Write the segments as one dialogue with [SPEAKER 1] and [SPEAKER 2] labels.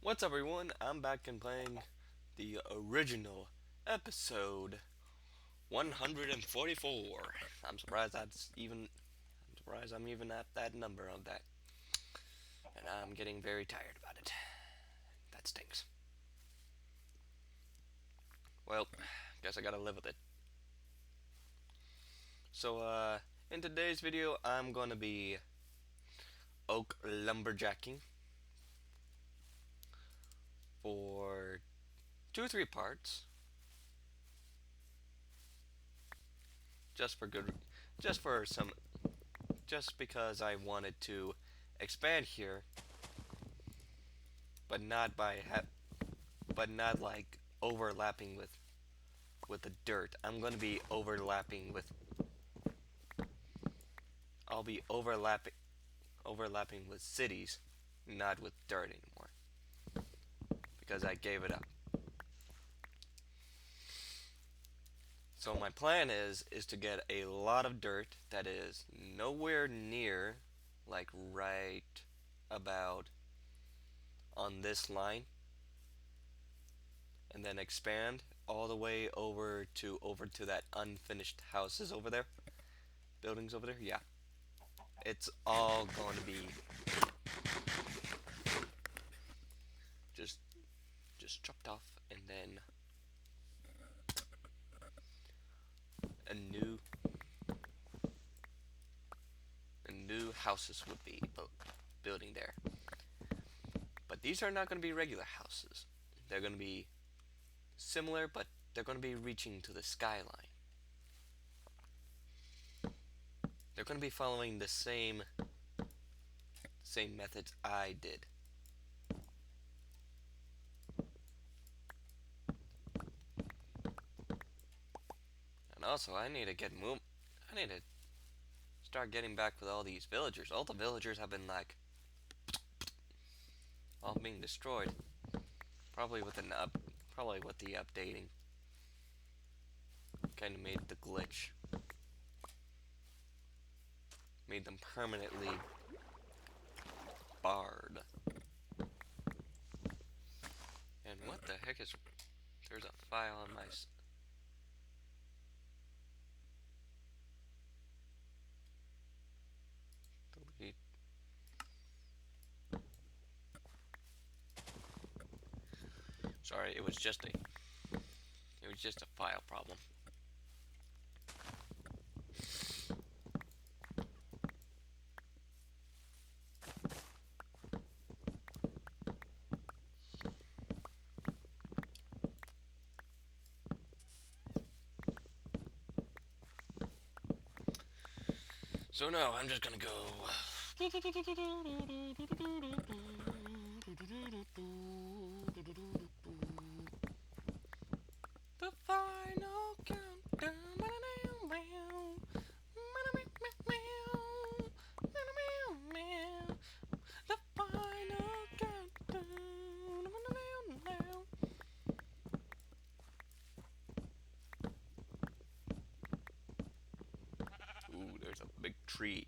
[SPEAKER 1] What's up, everyone? I'm back and playing the original episode 144. I'm surprised I'm even at that number of that, and I'm getting very tired about it. That stinks. Well, guess I gotta live with it. So, in today's video, I'm gonna be oak lumberjacking for 2 or 3 parts, just for good, just for some, just because I wanted to expand here, but not by but not like overlapping with the dirt. I'm going to be overlapping with I'll be overlapping with cities, not with dirt anymore because I gave it up. So my plan is to get a lot of dirt that is nowhere near, like, right about on this line, and then expand all the way over to that unfinished houses over there, buildings over there. Yeah, it's all going to be just just chopped off, and then a new houses would be building there. But these are not going to be regular houses. They're going to be similar, but they're going to be reaching to the skyline. They're going to be following the same methods I did. And also, I need to start getting back with all these villagers. All the villagers have been, like, all being destroyed. Probably with the updating. Kind of made the glitch. Made them permanently barred. And what the heck is... There's a file on my... Delete. Sorry, it was just a file problem. So no, I'm just gonna go. The final countdown. The final countdown. Ooh, there's a big tree.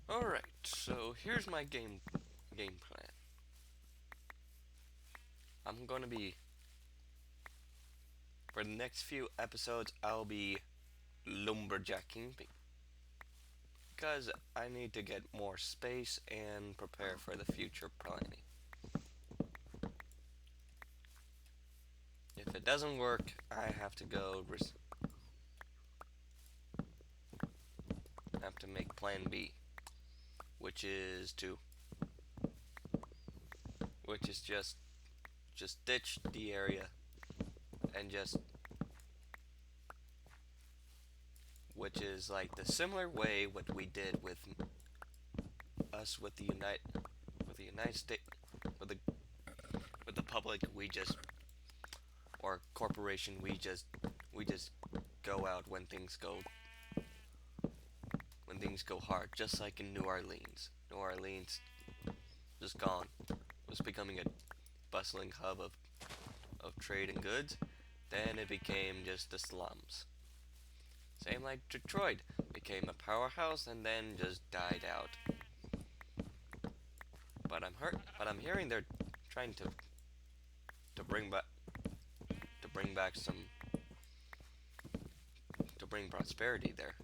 [SPEAKER 1] Alright, so here's my game plan. I'm gonna be, for the next few episodes, I'll be lumberjacking because I need to get more space and prepare for the future planning. If it doesn't work, I have to make plan B, which is just ditch the area and which is like the similar way what we did with the United States, with the public. We just or corporation, we just go out when things go hard, just like in New Orleans. New Orleans just gone. Was becoming a bustling hub of trade and goods. Then it became just the slums. Same like Detroit became a powerhouse and then just died out. But I'm hearing they're trying to bring back to bring back some to bring prosperity there.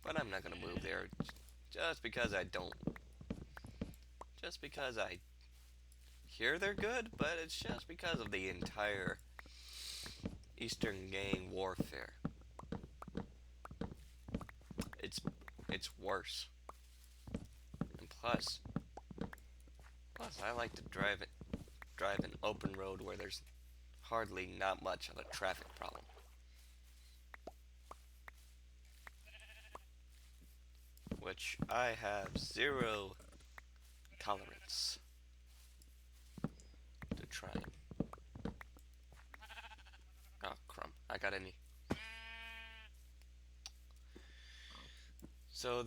[SPEAKER 1] But I'm not gonna move there just because I don't. Just because I hear they're good, but it's just because of the entire Eastern gang warfare. It's it's worse. And plus I like to drive an open road where there's hardly not much of a traffic problem. Which I have zero tolerance to trying. Oh crumb! I got any. So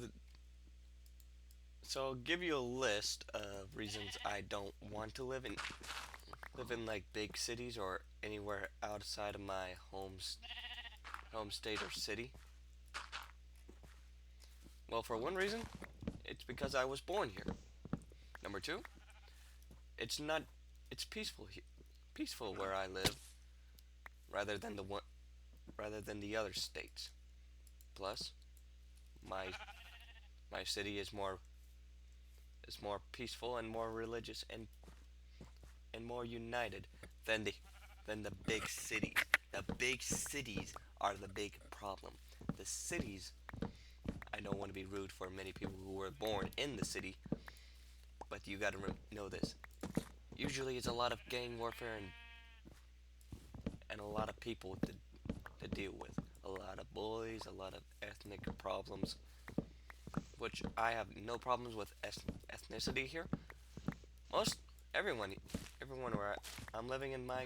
[SPEAKER 1] so I'll give you a list of reasons I don't want to live in like big cities or anywhere outside of my home state or city. Well, for one reason, it's because I was born here. Number two, it's not it's peaceful where I live rather than the other states. Plus, my my city is more peaceful and more religious and more united than the big cities. The big cities are the big problem. The cities, I don't want to be rude for many people who were born in the city, but you gotta know this. Usually it's a lot of gang warfare and a lot of people to deal with. A lot of bullies, a lot of ethnic problems, which I have no problems with ethnicity here. Most everyone, everyone where I'm living in my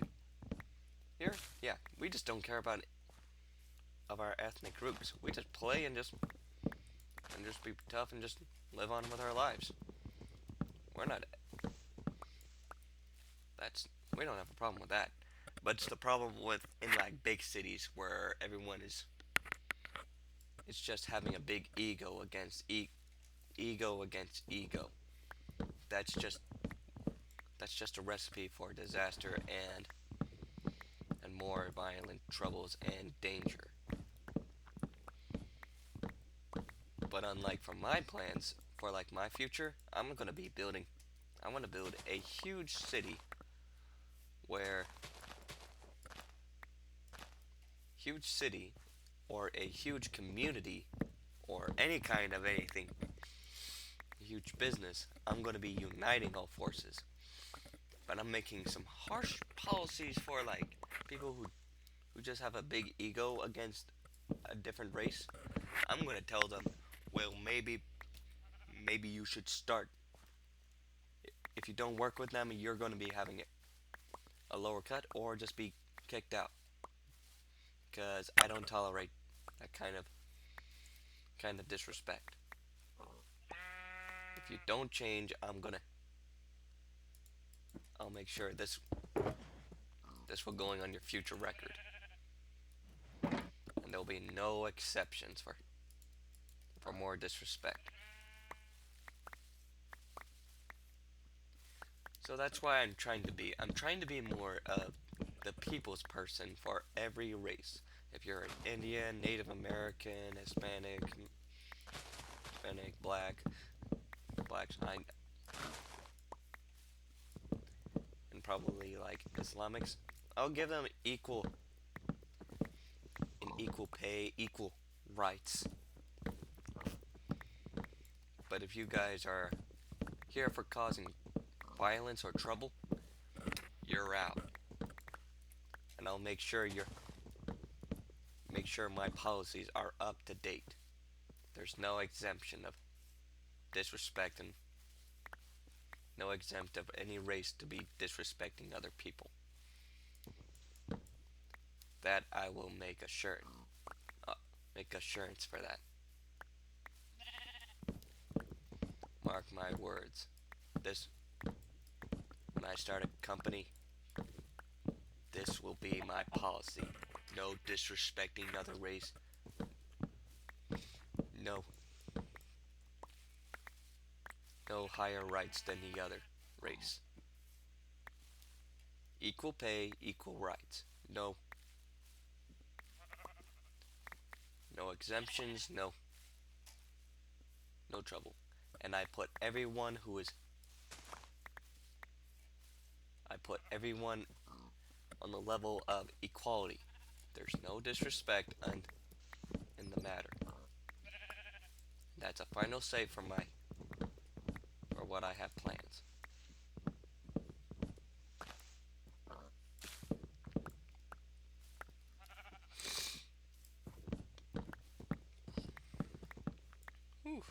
[SPEAKER 1] here, yeah, we just don't care about of our ethnic groups. We just play and just be tough and just live on with our lives. We're not that's we don't have a problem with that. But it's the problem with in like big cities where everyone is it's just having a big ego against ego. That's just that's just a recipe for disaster and more violent troubles and danger. But unlike from my plans for like my future, I want to build a huge city where huge city or a huge community or any kind of anything, huge business, I'm going to be uniting all forces. But I'm making some harsh policies for like people who just have a big ego against a different race. I'm going to tell them, well, maybe you should start. If you don't work with them, you're going to be having a lower cut or just be kicked out. Because I don't tolerate that kind of disrespect. If you don't change, I'll make sure this will going on your future record. And there'll be no exceptions for more disrespect. So that's why I'm trying to be more of the people's person for every race. If you're an Indian, Native American, Hispanic, black, and probably like Islamics, I'll give them equal pay, equal rights. But if you guys are here for causing violence or trouble, you're out. And I'll make sure my policies are up to date. There's no exemption of disrespect and no exempt of any race to be disrespecting other people. that I will make uh, make assurance for that. Mark my words. This when I start a company, this will be my policy. No disrespecting another race. No, no higher rights than the other race. Equal pay, equal rights. No, no exemptions. No trouble. And I put everyone on the level of equality. There's no disrespect in the matter. That's a final say for what I have plans. Whew.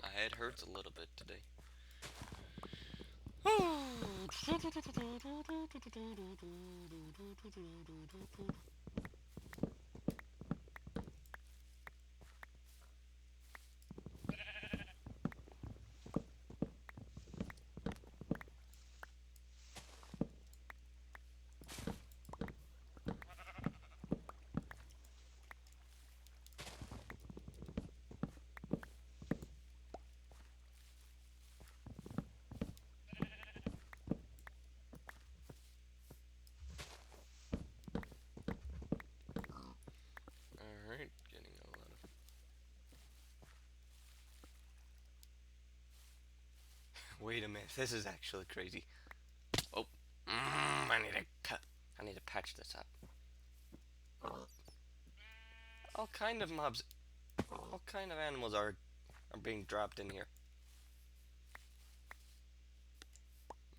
[SPEAKER 1] My head hurts a little bit today. Alright, getting a lot of. Wait a minute, this is actually crazy. Oh, I need to patch this up. All kind of mobs, all kind of animals are being dropped in here.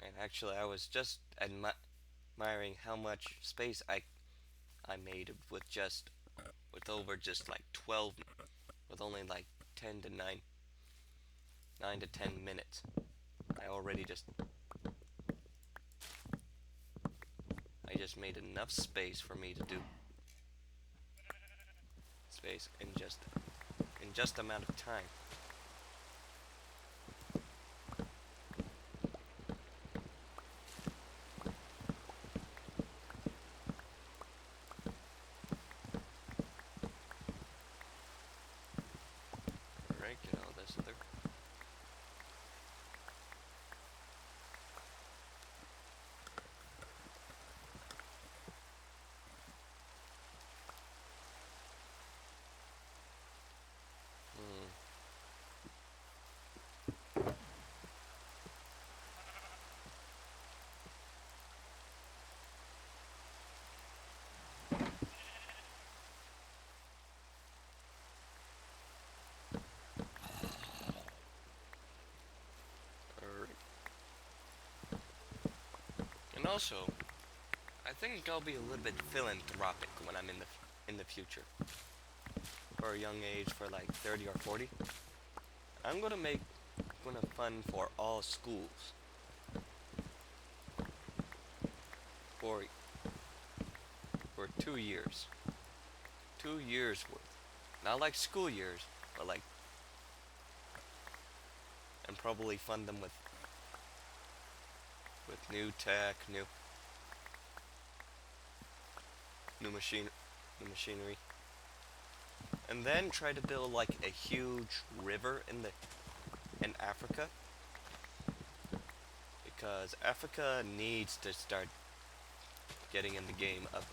[SPEAKER 1] And actually, I was just admiring how much space I made with over just like 12, with only like 10 to 9 to 10 minutes. I just made enough space for me to do space in just amount of time. Alright, get all this other. Alright. And also, I think I'll be a little bit philanthropic when I'm in the future. For a young age, for like 30 or 40, gonna fund for all schools for 2 years, 2 years worth, not like school years, but like, and probably fund them with new tech, new machinery, and then try to build like a huge river in Africa, because Africa needs to start getting in the game of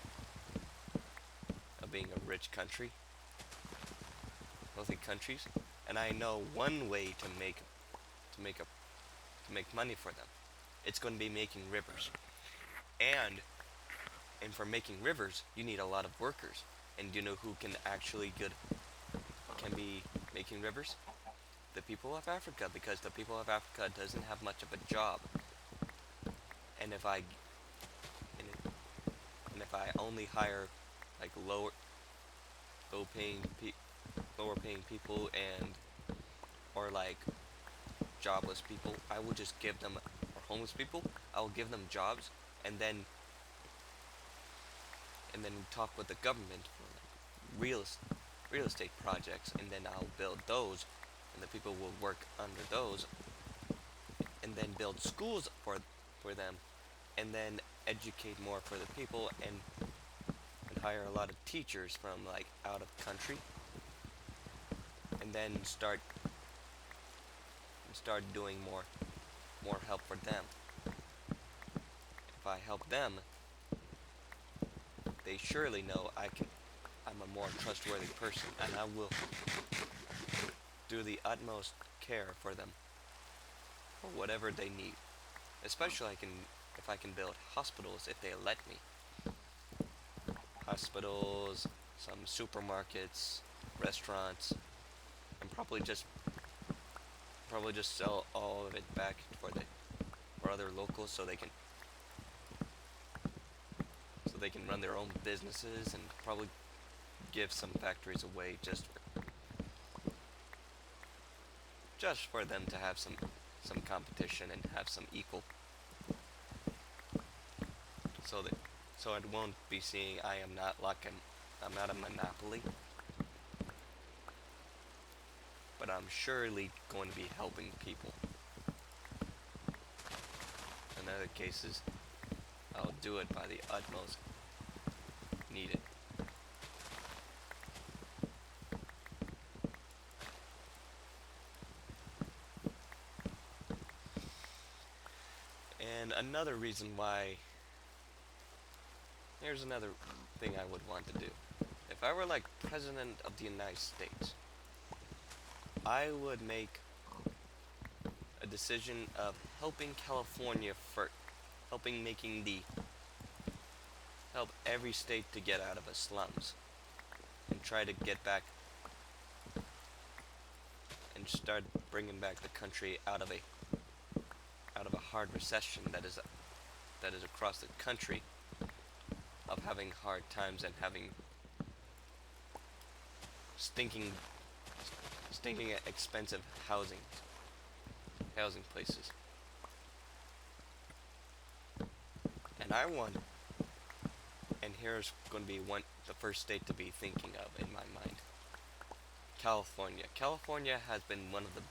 [SPEAKER 1] being a rich country, wealthy countries, and I know one way to make a to make money for them. It's going to be making rivers, and for making rivers, you need a lot of workers. And do you know who can be making rivers? The people of Africa, because the people of Africa doesn't have much of a job. And if I and if I only hire like lower paying people, and or like jobless people, I will just give them, or homeless people, I will give them jobs, and then talk with the government for like real estate projects, and then I'll build those, and the people will work under those, and then build schools for them, and then educate more for the people, and hire a lot of teachers from like out of country, and then start doing more help for them. If I help them, they surely know I'm a more trustworthy person, and I will do the utmost care for them for whatever they need. Especially if I can build hospitals if they let me. Hospitals, some supermarkets, restaurants, and probably just sell all of it back for other locals so they can run their own businesses, and probably give some factories away just for them to have some competition and have some equal, so that so I won't be seeing I'm not a monopoly, but I'm surely going to be helping people. In other cases, I'll do it by the utmost needed. And another reason why, here's another thing I would want to do. If I were like President of the United States, I would make a decision of helping California first, making the help every state to get out of the slums, and try to get back and start bringing back the country out of a hard recession that is across the country, of having hard times and having stinking stinking expensive housing places. And I want and here's going to be the first state to be thinking of in my mind. California. California has been one of the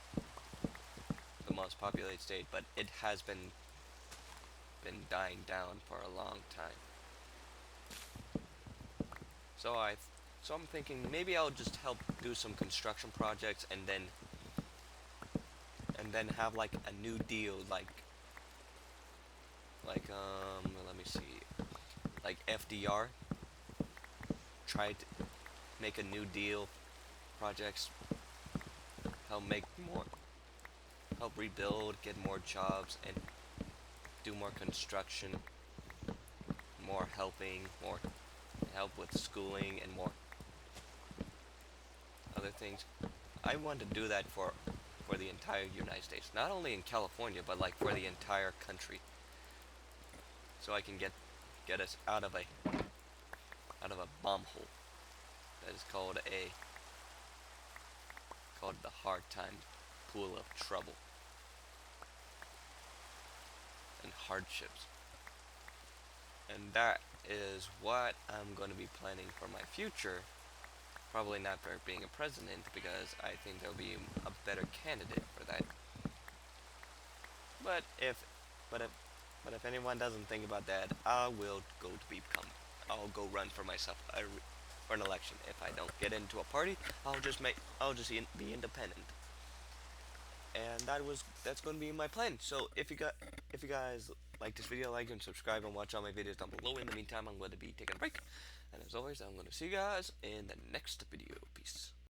[SPEAKER 1] most populated state, but it has been dying down for a long time. So I'm thinking maybe I'll just help do some construction projects, and then have like a new deal, let me see, like FDR tried to make a new deal projects, help make more, help rebuild, get more jobs, and do more construction, more helping, more help with schooling, and more other things. I want to do that for the entire United States, not only in California, but like for the entire country, so I can get us out of a bomb hole that is called the hard time pool of trouble and hardships. And that is what I'm going to be planning for my future. Probably not for being a president, because I think there'll be a better candidate for that. But if, but if, but if anyone doesn't think about that, I'll go run for myself for an election. If I don't get into a party, I'll just be independent. And that's going to be my plan. So if you guys like this video, like and subscribe, and watch all my videos down below. In the meantime, I'm going to be taking a break, and as always, I'm going to see you guys in the next video. Peace.